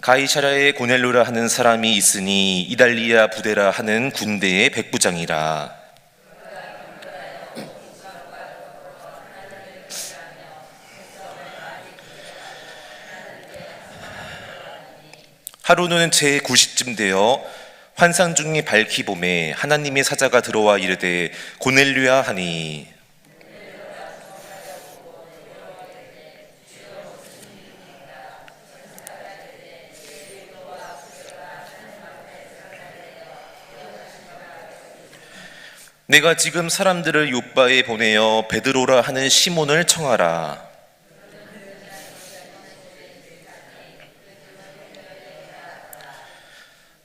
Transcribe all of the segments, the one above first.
가이사랴에 고넬료라 하는 사람이 있으니 이달리아 부데라 하는 군대의 백부장이라. 하루는 제9시쯤 되어 환상 중에 밝히 봄에 하나님의 사자가 들어와 이르되 고넬료야 하니, 내가 지금 사람들을 요바에 보내어 베드로라 하는 시몬을 청하라.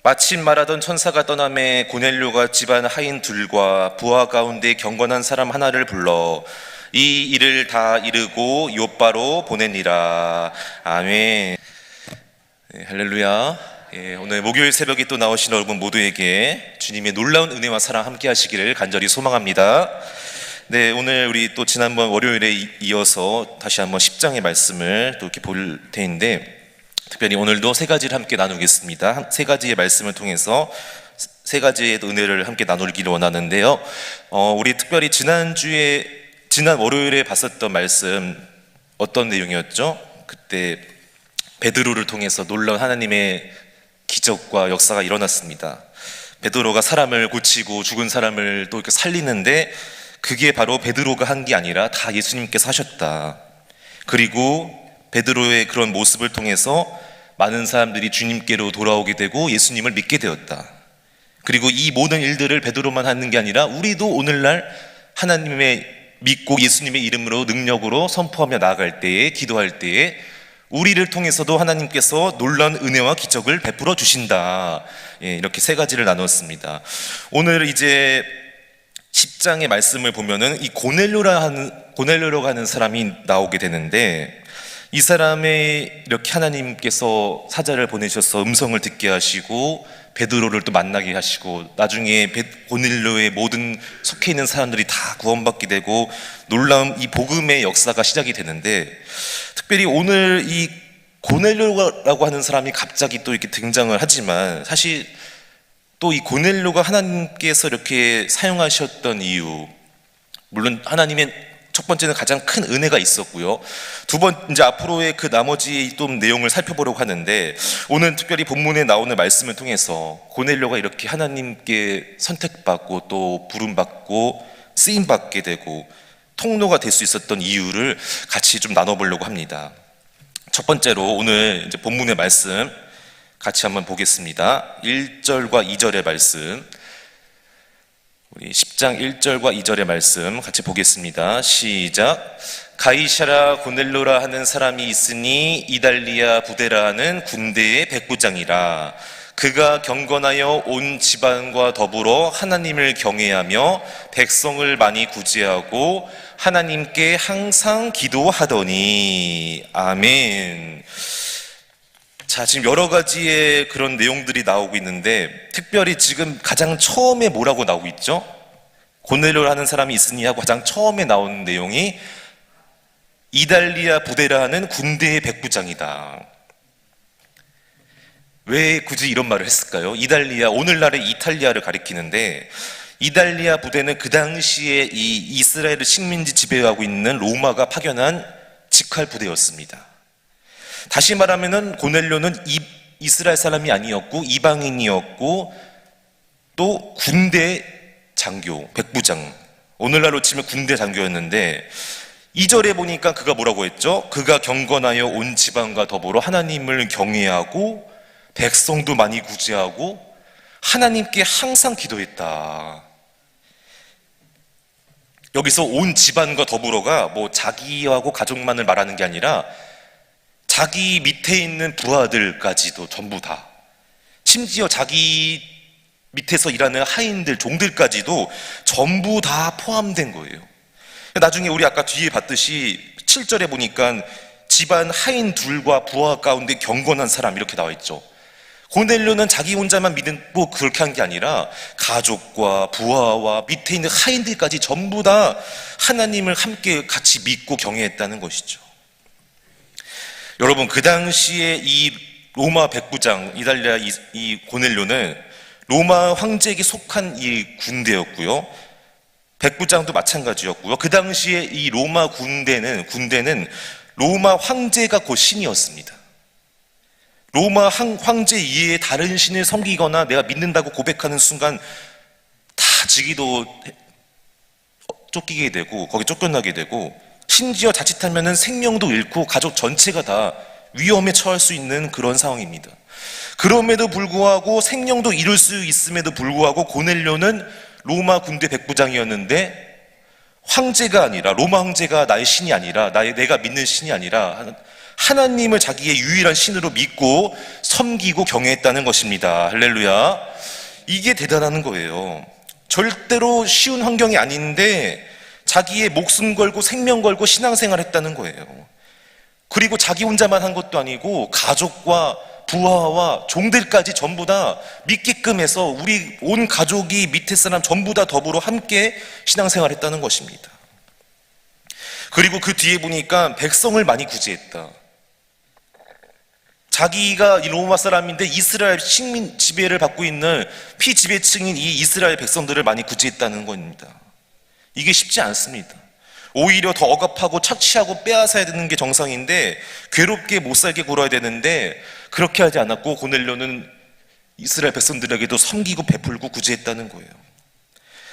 마침 말하던 천사가 떠나매 고넬료가 집안 하인 둘과 부하 가운데 경건한 사람 하나를 불러 이 일을 다 이르고 요바로 보내니라. 아멘. 네, 할렐루야. 오늘 목요일 새벽에 또 나오신 여러분 모두에게 주님의 놀라운 은혜와 사랑 함께 하시기를 간절히 소망합니다. 네, 오늘 우리 또 지난번 월요일에 이어서 다시 한번 10장의 말씀을 또 이렇게 볼 텐데, 특별히 오늘도 세 가지를 함께 나누겠습니다. 세 가지의 말씀을 통해서 세 가지의 은혜를 함께 나누기를 원하는데요. 우리 특별히 지난 월요일에 봤었던 말씀 어떤 내용이었죠? 그때 베드로를 통해서 놀라운 하나님의 기적과 역사가 일어났습니다. 베드로가 사람을 고치고 죽은 사람을 또 이렇게 살리는데, 그게 바로 베드로가 한 게 아니라 다 예수님께서 하셨다. 그리고 베드로의 그런 모습을 통해서 많은 사람들이 주님께로 돌아오게 되고 예수님을 믿게 되었다. 그리고 이 모든 일들을 베드로만 하는 게 아니라 우리도 오늘날 하나님의 믿고 예수님의 이름으로 능력으로 선포하며 나아갈 때에, 기도할 때에 우리를 통해서도 하나님께서 놀라운 은혜와 기적을 베풀어 주신다. 이렇게 세 가지를 나눴습니다. 오늘 이제 10장의 말씀을 보면은 이 고넬료라고 하는 사람이 나오게 되는데, 이 사람의 이렇게 하나님께서 사자를 보내셔서 음성을 듣게 하시고 베드로를 또 만나게 하시고, 나중에 고넬료의 모든 속해 있는 사람들이 다 구원받게 되고 놀라운 이 복음의 역사가 시작이 되는데, 특별히 오늘 이 고넬료라고 하는 사람이 갑자기 또 이렇게 등장을 하지만, 사실 또 이 고넬료가 하나님께서 이렇게 사용하셨던 이유, 물론 하나님의 첫 번째는 가장 큰 은혜가 있었고요. 두 번, 이제 앞으로의 그 나머지 좀 내용을 살펴보려고 하는데, 오늘 특별히 본문에 나오는 말씀을 통해서 고넬료가 이렇게 하나님께 선택받고 또 부름받고 쓰임받게 되고 통로가 될 수 있었던 이유를 같이 좀 나눠보려고 합니다. 첫 번째로 오늘 이제 본문의 말씀 같이 한번 보겠습니다. 1절과 2절의 말씀, 우리 10장 1절과 2절의 말씀 같이 보겠습니다. 시작. 가이사랴 고넬료라 하는 사람이 있으니 이달리아 부데라 하는 군대의 백부장이라. 그가 경건하여 온 집안과 더불어 하나님을 경외하며 백성을 많이 구제하고 하나님께 항상 기도하더니. 아멘. 자, 지금 여러 가지의 그런 내용들이 나오고 있는데, 특별히 지금 가장 처음에 뭐라고 나오고 있죠? 고넬료라는 사람이 있으니 하고 가장 처음에 나오는 내용이 이달리아 부데라 하는 군대의 백부장이다. 왜 굳이 이런 말을 했을까요? 이달리아, 오늘날의 이탈리아를 가리키는데, 이달리아 부대는 그 당시에 이 이스라엘을 식민지 지배하고 있는 로마가 파견한 직할 부대였습니다. 다시 말하면은 고넬료는 이스라엘 사람이 아니었고 이방인이었고 또 군대 장교, 백부장, 오늘날로 치면 군대 장교였는데, 2절에 보니까 그가 뭐라고 했죠? 그가 경건하여 온 지방과 더불어 하나님을 경외하고 백성도 많이 구제하고 하나님께 항상 기도했다. 여기서 온 집안과 더불어가 뭐 자기하고 가족만을 말하는 게 아니라 자기 밑에 있는 부하들까지도 전부 다, 심지어 자기 밑에서 일하는 하인들, 종들까지도 전부 다 포함된 거예요. 나중에 우리 아까 뒤에 봤듯이 7절에 보니까 집안 하인 둘과 부하 가운데 경건한 사람 이렇게 나와 있죠. 고넬료는 자기 혼자만 믿고 그렇게 한 게 아니라 가족과 부하와 밑에 있는 하인들까지 전부 다 하나님을 함께 같이 믿고 경외했다는 것이죠. 여러분, 그 당시에 이 로마 백부장 이달리아 이 고넬료는 로마 황제에게 속한 이 군대였고요. 백부장도 마찬가지였고요. 그 당시에 이 로마 군대는 로마 황제가 곧 신이었습니다. 로마 황제 이외에 다른 신을 섬기거나 내가 믿는다고 고백하는 순간 다 즉위도 쫓기게 되고 거기 쫓겨나게 되고, 심지어 자칫하면 생명도 잃고 가족 전체가 다 위험에 처할 수 있는 그런 상황입니다. 그럼에도 불구하고 생명도 잃을 수 있음에도 불구하고 고넬료는 로마 군대 백부장이었는데 황제가 아니라, 로마 황제가 나의 신이 아니라, 내가 믿는 신이 아니라 하나님을 자기의 유일한 신으로 믿고 섬기고 경외했다는 것입니다. 할렐루야. 이게 대단한 거예요. 절대로 쉬운 환경이 아닌데 자기의 목숨 걸고 생명 걸고 신앙생활 했다는 거예요. 그리고 자기 혼자만 한 것도 아니고 가족과 부하와 종들까지 전부 다 믿게끔 해서 우리 온 가족이 밑에 사람 전부 다 더불어 함께 신앙생활 했다는 것입니다. 그리고 그 뒤에 보니까 백성을 많이 구제했다. 자기가 이 로마 사람인데 이스라엘 식민 지배를 받고 있는 피지배층인 이 이스라엘 백성들을 많이 구제했다는 겁니다. 이게 쉽지 않습니다. 오히려 더 억압하고 착취하고 빼앗아야 되는 게 정상인데 괴롭게 못 살게 굴어야 되는데 그렇게 하지 않았고 고넬료는 이스라엘 백성들에게도 섬기고 베풀고 구제했다는 거예요.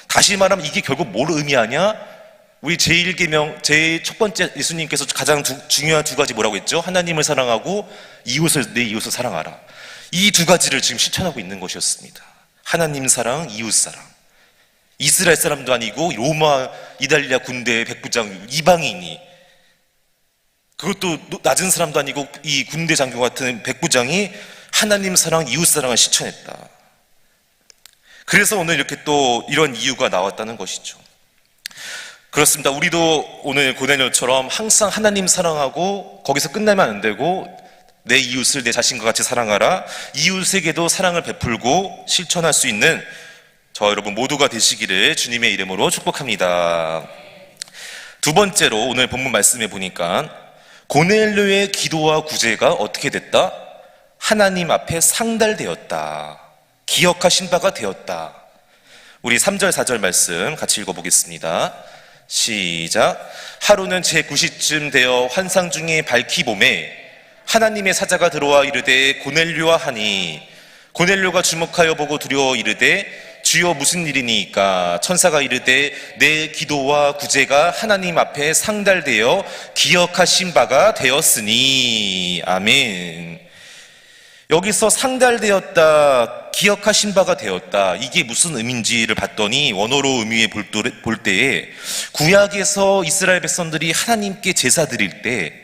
다시 말하면 이게 결국 뭘 의미하냐? 우리 제1계명 제일 첫 번째 예수님께서 가장 중요한 두 가지 뭐라고 했죠? 하나님을 사랑하고 내 이웃을 사랑하라. 이 두 가지를 지금 실천하고 있는 것이었습니다. 하나님 사랑, 이웃 사랑. 이스라엘 사람도 아니고 로마 이달리아 군대의 백부장 이방인이, 그것도 낮은 사람도 아니고 이 군대 장교 같은 백부장이 하나님 사랑, 이웃 사랑을 실천했다. 그래서 오늘 이렇게 또 이런 이유가 나왔다는 것이죠. 그렇습니다. 우리도 오늘 고넬료처럼 항상 하나님 사랑하고 거기서 끝나면 안 되고 내 이웃을 내 자신과 같이 사랑하라, 이웃에게도 사랑을 베풀고 실천할 수 있는 저 여러분 모두가 되시기를 주님의 이름으로 축복합니다. 두 번째로 오늘 본문 말씀에 보니까 고넬료의 기도와 구제가 어떻게 됐다? 하나님 앞에 상달되었다. 기억하신 바가 되었다. 우리 3절 4절 말씀 같이 읽어보겠습니다. 시작. 하루는 제9시쯤 되어 환상 중에 밝히 봄에 하나님의 사자가 들어와 이르되 고넬료와 하니, 고넬료가 주목하여 보고 두려워 이르되 주여 무슨 일이니까? 천사가 이르되 내 기도와 구제가 하나님 앞에 상달되어 기억하신 바가 되었으니. 아멘. 여기서 상달되었다, 기억하신 바가 되었다, 이게 무슨 의미인지를 봤더니 원어로 의미에 볼 때에 구약에서 이스라엘 백성들이 하나님께 제사 드릴 때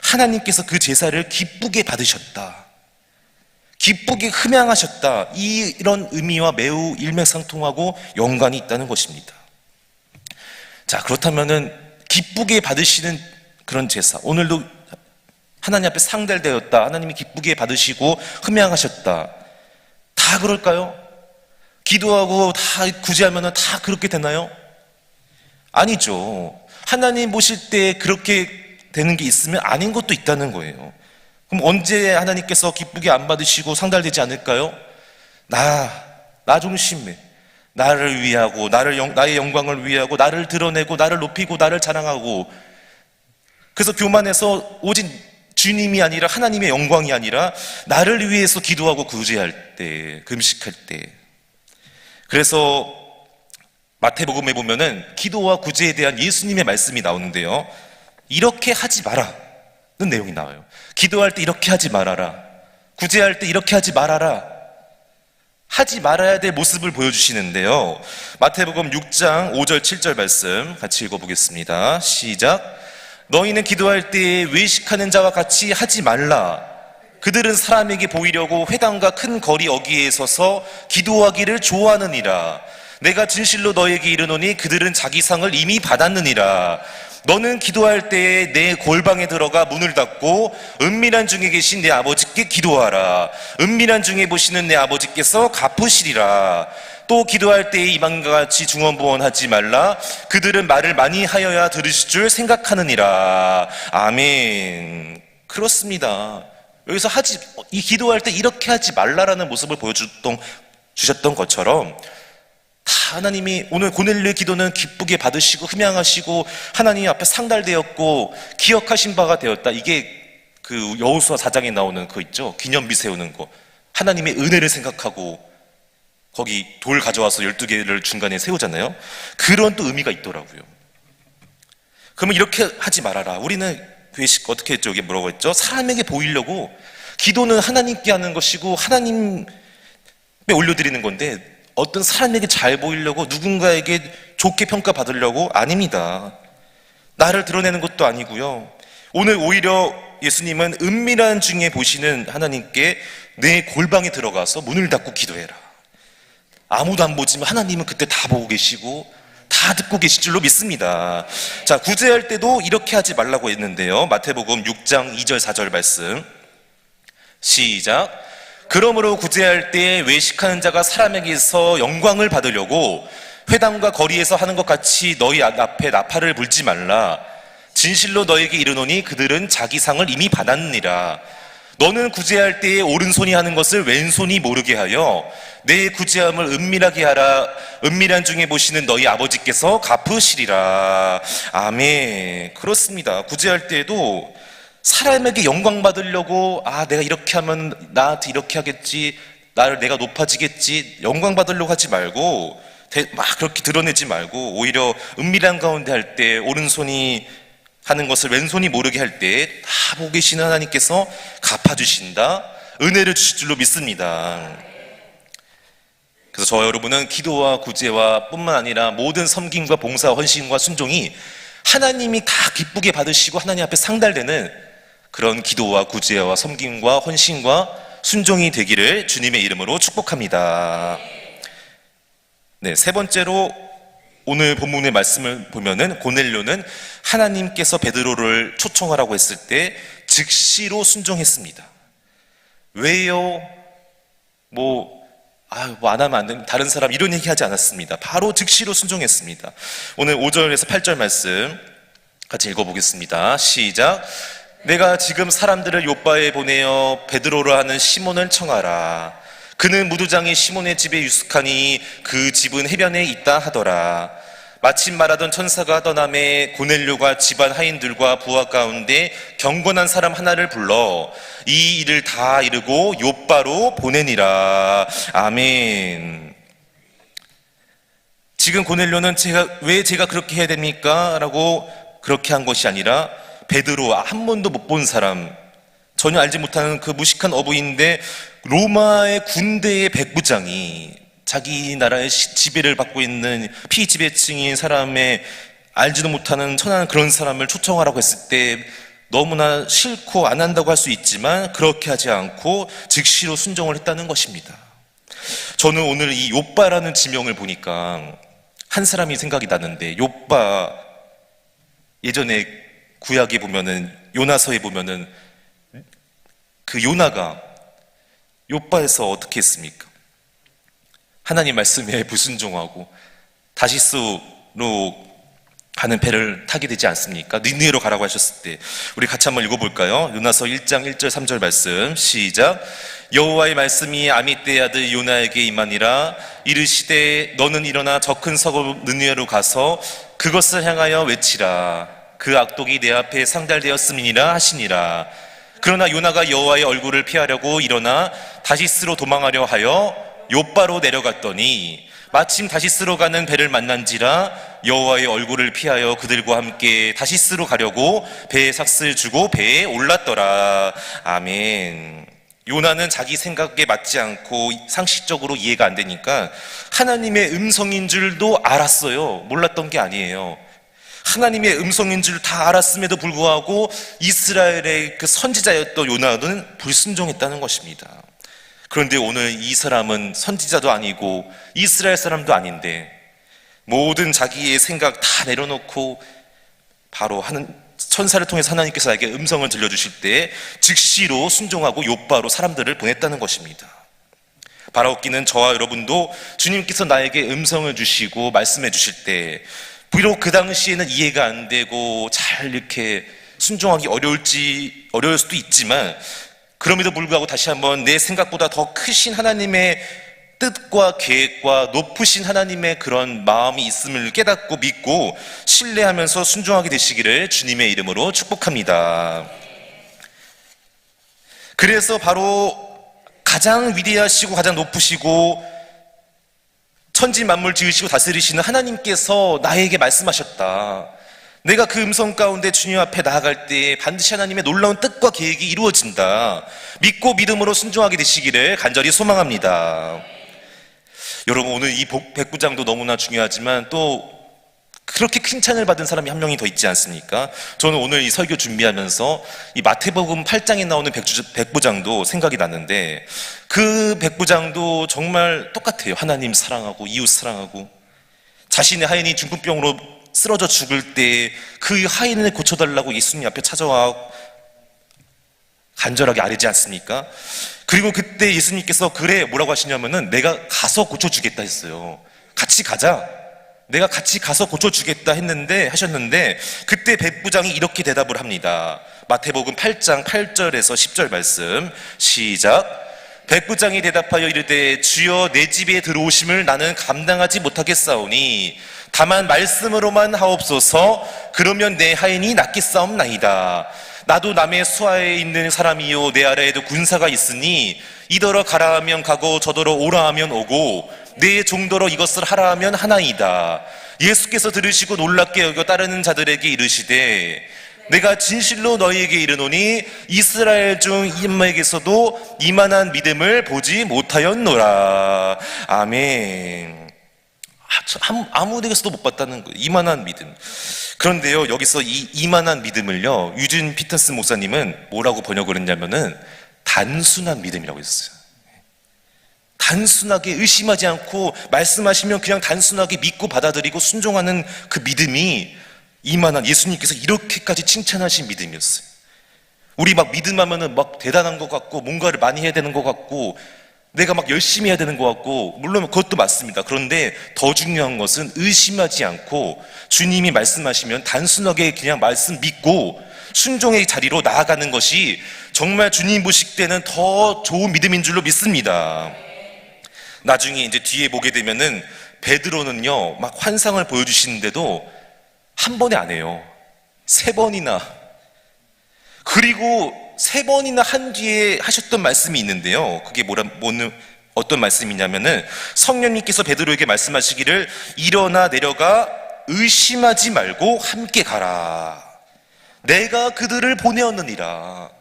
하나님께서 그 제사를 기쁘게 받으셨다, 기쁘게 흠양하셨다, 이런 의미와 매우 일맥상통하고 연관이 있다는 것입니다. 자, 그렇다면은 기쁘게 받으시는 그런 제사, 오늘도 하나님 앞에 상달되었다, 하나님이 기쁘게 받으시고 흠양하셨다, 다 그럴까요? 기도하고 다 구제하면 다 그렇게 되나요? 아니죠. 하나님 보실 때 그렇게 되는 게 있으면 아닌 것도 있다는 거예요. 그럼 언제 하나님께서 기쁘게 안 받으시고 상달되지 않을까요? 나 중심에 나를 위하고 나의 영광을 위하고 나를 드러내고 나를 높이고 나를 자랑하고, 그래서 교만해서 오직 주님이 아니라 하나님의 영광이 아니라 나를 위해서 기도하고 구제할 때, 금식할 때. 그래서 마태복음에 보면은 기도와 구제에 대한 예수님의 말씀이 나오는데요, 이렇게 하지 마라는 내용이 나와요. 기도할 때 이렇게 하지 말아라, 구제할 때 이렇게 하지 말아라, 하지 말아야 될 모습을 보여주시는데요, 마태복음 6장 5절 7절 말씀 같이 읽어보겠습니다. 시작. 너희는 기도할 때 외식하는 자와 같이 하지 말라. 그들은 사람에게 보이려고 회당과 큰 거리 어귀에 서서 기도하기를 좋아하느니라. 내가 진실로 너에게 이르노니 그들은 자기 상을 이미 받았느니라. 너는 기도할 때에 내 골방에 들어가 문을 닫고 은밀한 중에 계신 내 아버지께 기도하라. 은밀한 중에 보시는 내 아버지께서 갚으시리라. 또 기도할 때에 이방과 같이 중언부언하지 말라. 그들은 말을 많이 하여야 들으실 줄 생각하느니라. 아멘. 그렇습니다. 여기서 이 기도할 때 이렇게 하지 말라라는 모습을 주셨던 것처럼 다 하나님이 오늘 고넬료의 기도는 기쁘게 받으시고 흠양하시고 하나님 앞에 상달되었고 기억하신 바가 되었다. 이게 그 여호수아 4장에 나오는 거 있죠. 기념비 세우는 거. 하나님의 은혜를 생각하고 거기 돌 가져와서 12개를 중간에 세우잖아요. 그런 또 의미가 있더라고요. 그러면 이렇게 하지 말아라. 우리는 어떻게 했죠? 이게 뭐라고 했죠? 사람에게 보이려고 기도는 하나님께 하는 것이고 하나님에 올려드리는 건데 어떤 사람에게 잘 보이려고 누군가에게 좋게 평가받으려고 아닙니다. 나를 드러내는 것도 아니고요. 오늘 오히려 예수님은 은밀한 중에 보시는 하나님께 내 골방에 들어가서 문을 닫고 기도해라. 아무도 안 보지만 하나님은 그때 다 보고 계시고 다 듣고 계실 줄로 믿습니다. 자, 구제할 때도 이렇게 하지 말라고 했는데요. 마태복음 6장 2절 4절 말씀 시작. 그러므로 구제할 때 외식하는 자가 사람에게서 영광을 받으려고 회당과 거리에서 하는 것 같이 너희 앞에 나팔을 불지 말라. 진실로 너에게 이르노니 그들은 자기 상을 이미 받았느니라. 너는 구제할 때에 오른손이 하는 것을 왼손이 모르게 하여 내 구제함을 은밀하게 하라. 은밀한 중에 보시는 너희 아버지께서 갚으시리라. 아멘. 그렇습니다. 구제할 때에도 사람에게 영광 받으려고 내가 이렇게 하면 나한테 이렇게 하겠지, 내가 높아지겠지, 영광 받으려고 하지 말고 막 그렇게 드러내지 말고 오히려 은밀한 가운데 할 때 오른손이 하는 것을 왼손이 모르게 할 때 다 보고 계시는 하나님께서 갚아주신다, 은혜를 주실 줄로 믿습니다. 그래서 저와 여러분은 기도와 구제와 뿐만 아니라 모든 섬김과 봉사, 헌신과 순종이 하나님이 다 기쁘게 받으시고 하나님 앞에 상달되는 그런 기도와 구제와 섬김과 헌신과 순종이 되기를 주님의 이름으로 축복합니다. 네, 세 번째로 오늘 본문의 말씀을 보면은 고넬료는 하나님께서 베드로를 초청하라고 했을 때 즉시로 순종했습니다. 왜요? 안 하면 안 됩니다. 다른 사람 이런 얘기 하지 않았습니다. 바로 즉시로 순종했습니다. 오늘 5절에서 8절 말씀 같이 읽어보겠습니다. 시작. 내가 지금 사람들을 요바에 보내어 베드로를 하는 시몬을 청하라. 그는 무두장이 시몬의 집에 유숙하니 그 집은 해변에 있다 하더라. 마침 말하던 천사가 떠남에 고넬료가 집안 하인들과 부하 가운데 경건한 사람 하나를 불러 이 일을 다 이루고 요바로 보내니라. 아멘. 지금 고넬료는 왜 제가 그렇게 해야 됩니까? 라고 그렇게 한 것이 아니라 베드로, 한 번도 못 본 사람, 전혀 알지 못하는 그 무식한 어부인데 로마의 군대의 백부장이 자기 나라의 지배를 받고 있는 피지배층인 사람의 알지도 못하는 천한 그런 사람을 초청하라고 했을 때 너무나 싫고 안 한다고 할 수 있지만 그렇게 하지 않고 즉시로 순종을 했다는 것입니다. 저는 오늘 이 욥바라는 지명을 보니까 한 사람이 생각이 나는데, 욥바 예전에 구약에 보면은 요나서에 보면은 그 요나가 욥바에서 어떻게 했습니까? 하나님 말씀에 불순종하고 다시스로 가는 배를 타게 되지 않습니까? 니느웨로 가라고 하셨을 때 우리 같이 한번 읽어볼까요? 요나서 1장 1절 3절 말씀 시작. 여호와의 말씀이 아미떼의 아들 요나에게 임하니라. 이르시되 너는 일어나 저 큰 서고 느느웨로 가서 그것을 향하여 외치라. 그 악독이 내 앞에 상달되었음이니라 하시니라. 그러나 요나가 여호와의 얼굴을 피하려고 일어나 다시스로 도망하려 하여 욥바로 내려갔더니 마침 다시스로 가는 배를 만난지라. 여호와의 얼굴을 피하여 그들과 함께 다시스로 가려고 배에 삭슬 주고 배에 올랐더라. 아멘. 요나는 자기 생각에 맞지 않고 상식적으로 이해가 안 되니까 하나님의 음성인 줄도 알았어요. 몰랐던 게 아니에요. 하나님의 음성인 줄 다 알았음에도 불구하고 이스라엘의 그 선지자였던 요나는 불순종했다는 것입니다. 그런데 오늘 이 사람은 선지자도 아니고 이스라엘 사람도 아닌데 모든 자기의 생각 다 내려놓고 바로 천사를 통해서 하나님께서 나에게 음성을 들려주실 때 즉시로 순종하고 욥바로 사람들을 보냈다는 것입니다. 바라옵기는 저와 여러분도 주님께서 나에게 음성을 주시고 말씀해 주실 때 비록 그 당시에는 이해가 안 되고 잘 이렇게 순종하기 어려울 수도 있지만 그럼에도 불구하고 다시 한번 내 생각보다 더 크신 하나님의 뜻과 계획과 높으신 하나님의 그런 마음이 있음을 깨닫고 믿고 신뢰하면서 순종하게 되시기를 주님의 이름으로 축복합니다. 그래서 바로 가장 위대하시고 가장 높으시고 천지 만물 지으시고 다스리시는 하나님께서 나에게 말씀하셨다. 내가 그 음성 가운데 주님 앞에 나아갈 때 반드시 하나님의 놀라운 뜻과 계획이 이루어진다. 믿고 믿음으로 순종하게 되시기를 간절히 소망합니다. 여러분, 오늘 이 백부장도 너무나 중요하지만 또 그렇게 칭찬을 받은 사람이 한 명이 더 있지 않습니까? 저는 오늘 이 설교 준비하면서 이 마태복음 8장에 나오는 백부장도 생각이 났는데, 그 백부장도 정말 똑같아요. 하나님 사랑하고 이웃 사랑하고, 자신의 하인이 중풍병으로 쓰러져 죽을 때 그 하인을 고쳐달라고 예수님 앞에 찾아와 간절하게 아뢰지 않습니까? 그리고 그때 예수님께서 그래 뭐라고 하시냐면은 내가 가서 고쳐주겠다 했어요. 같이 가자. 내가 같이 가서 고쳐주겠다 하셨는데 그때 백부장이 이렇게 대답을 합니다. 마태복음 8장 8절에서 10절 말씀 시작. 백부장이 대답하여 이르되 주여 내 집에 들어오심을 나는 감당하지 못하겠사오니 다만 말씀으로만 하옵소서. 그러면 내 하인이 낫겠사옵나이다. 나도 남의 수하에 있는 사람이요 내 아래에도 군사가 있으니 이더러 가라 하면 가고 저더러 오라 하면 오고 내 종더러 이것을 하라 하면 하나이다. 예수께서 들으시고 놀랍게 여겨 따르는 자들에게 이르시되 내가 진실로 너희에게 이르노니 이스라엘 중 인마에게서도 이만한 믿음을 보지 못하였노라. 아멘. 아무데게서도 못 봤다는 거예요. 이만한 믿음. 그런데요, 여기서 이 이만한 믿음을요, 유진 피터슨 목사님은 뭐라고 번역을 했냐면은 단순한 믿음이라고 했어요. 단순하게 의심하지 않고 말씀하시면 그냥 단순하게 믿고 받아들이고 순종하는 그 믿음이 이만한, 예수님께서 이렇게까지 칭찬하신 믿음이었어요. 우리 막 믿음하면은 막 대단한 것 같고 뭔가를 많이 해야 되는 것 같고 내가 막 열심히 해야 되는 것 같고, 물론 그것도 맞습니다. 그런데 더 중요한 것은 의심하지 않고 주님이 말씀하시면 단순하게 그냥 말씀 믿고 순종의 자리로 나아가는 것이 정말 주님 보실 때는 더 좋은 믿음인 줄로 믿습니다. 나중에 이제 뒤에 보게 되면은 베드로는요 막 환상을 보여주시는데도 한 번에 안 해요. 3번이나. 그리고 3번이나 한 뒤에 하셨던 말씀이 있는데요, 그게 어떤 말씀이냐면은 성령님께서 베드로에게 말씀하시기를 일어나 내려가 의심하지 말고 함께 가라. 내가 그들을 보내었느니라.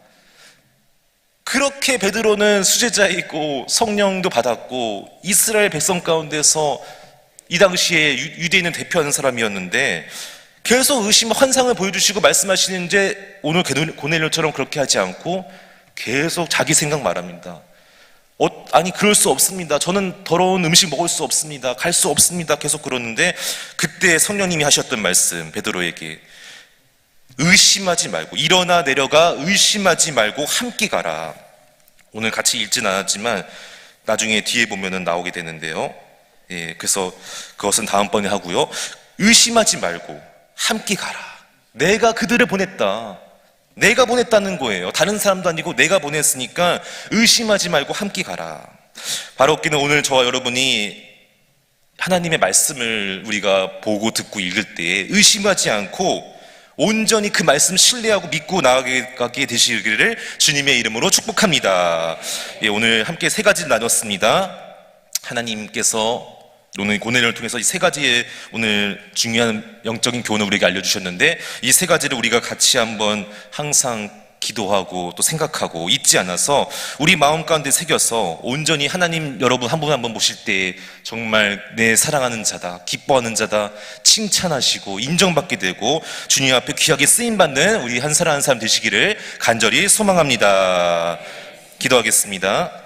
그렇게 베드로는 수제자이고 성령도 받았고 이스라엘 백성 가운데서 이 당시에 유대인을 대표하는 사람이었는데 계속 환상을 보여주시고 말씀하시는데 오늘 고넬료처럼 그렇게 하지 않고 계속 자기 생각 말합니다. 아니 그럴 수 없습니다. 저는 더러운 음식 먹을 수 없습니다. 갈 수 없습니다. 계속 그러는데 그때 성령님이 하셨던 말씀, 베드로에게 의심하지 말고 일어나 내려가 의심하지 말고 함께 가라. 오늘 같이 읽진 않았지만 나중에 뒤에 보면은 나오게 되는데요. 예, 그래서 그것은 다음번에 하고요. 의심하지 말고 함께 가라. 내가 그들을 보냈다. 내가 보냈다는 거예요. 다른 사람도 아니고 내가 보냈으니까 의심하지 말고 함께 가라. 바로 그는 오늘 저와 여러분이 하나님의 말씀을 우리가 보고 듣고 읽을 때 의심하지 않고 온전히 그 말씀 신뢰하고 믿고 나아가게 되시기를 주님의 이름으로 축복합니다. 예, 오늘 함께 3가지를 나눴습니다. 하나님께서 오늘 고넬료를 통해서 이 3가지의 오늘 중요한 영적인 교훈을 우리에게 알려주셨는데 이 3가지를 우리가 같이 한번 항상 기도하고 또 생각하고 잊지 않아서 우리 마음 가운데 새겨서 온전히 하나님 여러분 한 분 한 분 보실 때 정말 내 사랑하는 자다, 기뻐하는 자다 칭찬하시고 인정받게 되고 주님 앞에 귀하게 쓰임받는 우리 한 사람 한 사람 되시기를 간절히 소망합니다. 기도하겠습니다.